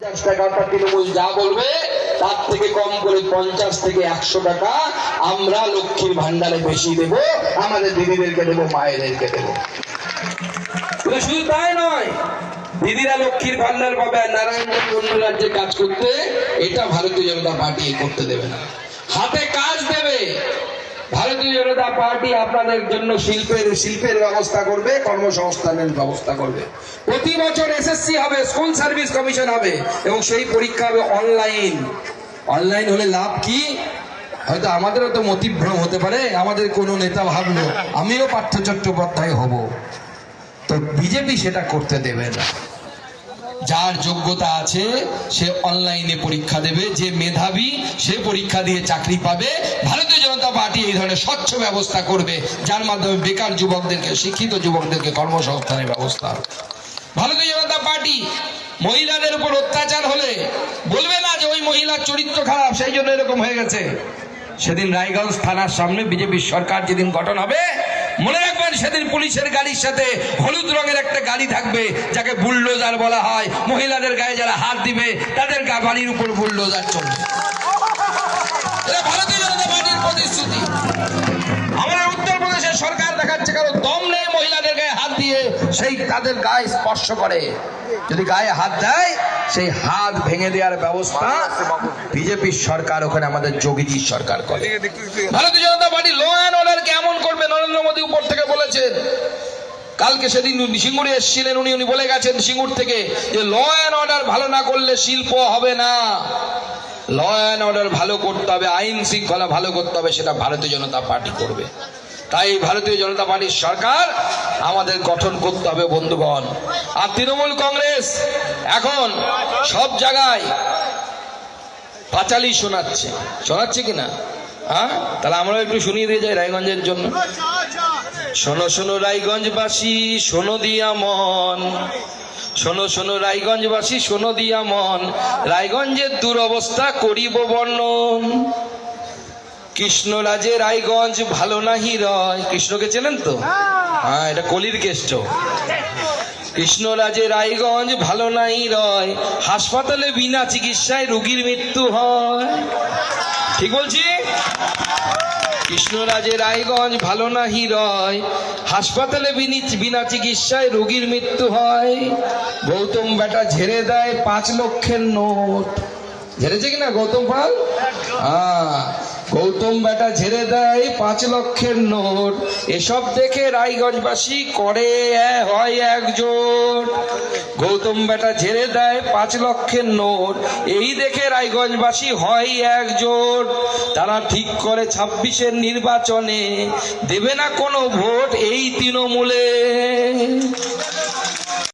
50 টাকা তৃণমূল যা বলবে তার থেকে কম করে 50 থেকে 100 টাকা আমরা লক্ষ্মীর ভান্ডারে বেশি দেব, আমাদের দিদিদেরকে দেবো, মায়েদেরকে দেবো। শুধু তাই নয়, দিদিরা লক্ষ্মীর ভান্ডার পাবে, নারায়ণগঞ্জ অন্য রাজ্যে কাজ করতে এটা ভারতীয় জনতা পার্টি করতে দেবে না, হাতে কাজ দেবে। ভারতীয় জনতা পার্টি আপনাদের জন্য শিল্পের ব্যবস্থা করবে, কর্মসংস্থানের ব্যবস্থা করবে। প্রতি বছর এসএসসি হবে, স্কুল সার্ভিস কমিশন হবে, এবং সেই পরীক্ষা হবে অনলাইন হলে লাভ কি? হয়তো আমাদেরও তো মতিভ্রম হতে পারে, আমাদের কোনো নেতা ভাবলো আমিও পার্থ চট্টোপাধ্যায় হব, তো বিজেপি সেটা করতে দেবে না। যার যোগ্যতা আছে সে অনলাইনে পরীক্ষা দেবে, যে মেধাবী সে পরীক্ষা দিয়ে চাকরি পাবে। ভারতীয় জনতা পার্টি এই ধরনের স্বচ্ছ ব্যবস্থা করবে, যার মাধ্যমে বেকার যুবকদেরকে, শিক্ষিত যুবকদেরকে কর্মসংস্থানের ব্যবস্থা। ভারতীয় জনতা পার্টি মহিলাদের উপর অত্যাচার হলে বলবে না যে ওই মহিলার চরিত্র খারাপ সেই জন্য এরকম হয়ে গেছে। সেদিন রায়গঞ্জ থানার সামনে বিজেপির সরকার যেদিন গঠন হবে, মনে রাখবেন সেদিন পুলিশের গাড়ির সাথে হলুদ রঙের একটা গাড়ি থাকবে, যাকে বুলডোজার বলা হয়। মহিলাদের গায়ে যারা হাত দিবে তাদের বাড়ির উপর বুলডোজার চলবে। এটা ভারতীয় জনতা পার্টির প্রতিশ্রুতি। আমাদের উত্তরপ্রদেশের সরকার দেখাচ্ছে কারো দম নেই মহিলাদের গায়ে হাত দিয়ে সেই তাদের গায়ে স্পর্শ করে, যদি গায়ে হাত দেয় সেই হাত ভেঙে দেওয়ার ব্যবস্থা বিজেপির সরকার, ওখানে আমাদের যোগীজির সরকার করে। ভারতীয় জনতা পার্টি ল অ্যান্ড অর্ডার কেমন করবে নরেন্দ্র মোদী উপর থেকে বলেছেন। কালকে সেদিন সিঙ্গুরে এসেছিলেন, উনি বলে গেছেন সিঙ্গুর থেকে যে ল অ্যান্ড অর্ডার ভালো না করলে শিল্প হবে না, ল অ্যান্ড অর্ডার ভালো করতে হবে, আইন শৃঙ্খলা ভালো করতে হবে, সেটা ভারতীয় জনতা পার্টি করবে। তাই ভারতীয় জনতা পার্টির সরকার আমাদের গঠন করতে হবে বন্ধুগণ। আর তৃণমূল কংগ্রেস এখন সব জায়গায় পাঁচালি শোনাচ্ছে কিনা? হ্যাঁ, তাহলে আমরা একটু শুনিয়ে দিয়ে যাই রায়গঞ্জের জন্য। শোনো শোনো রায়গঞ্জবাসী, শোনো দিয়া মন, শোনো শোনো রায়গঞ্জবাসী, শোনো দিয়া মন, রায়গঞ্জের দুরবস্থা করিব বর্ণন। কৃষ্ণরাজে রায়গঞ্জ ভালো নাহি রয়। কৃষ্ণকে চেনেন তো? হ্যাঁ, এটা কলির কেষ্ট। কৃষ্ণরাজে রায়গঞ্জ ভালো নাহি রয়, হাসপাতালে বিনা চিকিৎসায় রোগীর মৃত্যু হয়। ঠিক বলছি? কৃষ্ণরাজে রায়গঞ্জ ভালো নাহি রয়, হাসপাতালে বিনা চিকিৎসায় রোগীর মৃত্যু হয়। গৌতম বেটা ঝেড়ে দেয় 5 লক্ষের নোট। ঝেড়েছে কিনা গৌতম পাল? হ্যাঁ, গৌতম বেটা ঝেড়ে দেয় 5 লক্ষের নোট। এসব দেখে রায়গঞ্জবাসী করে হয় একজোট। গৌতম বেটা ঝেড়ে দেয় 5 লক্ষের নোট, এই দেখে রায়গঞ্জবাসী হয় একজোট। তারা ঠিক করে 26-এর নির্বাচনে দেবে না কোনো ভোট এই তৃণমূলে।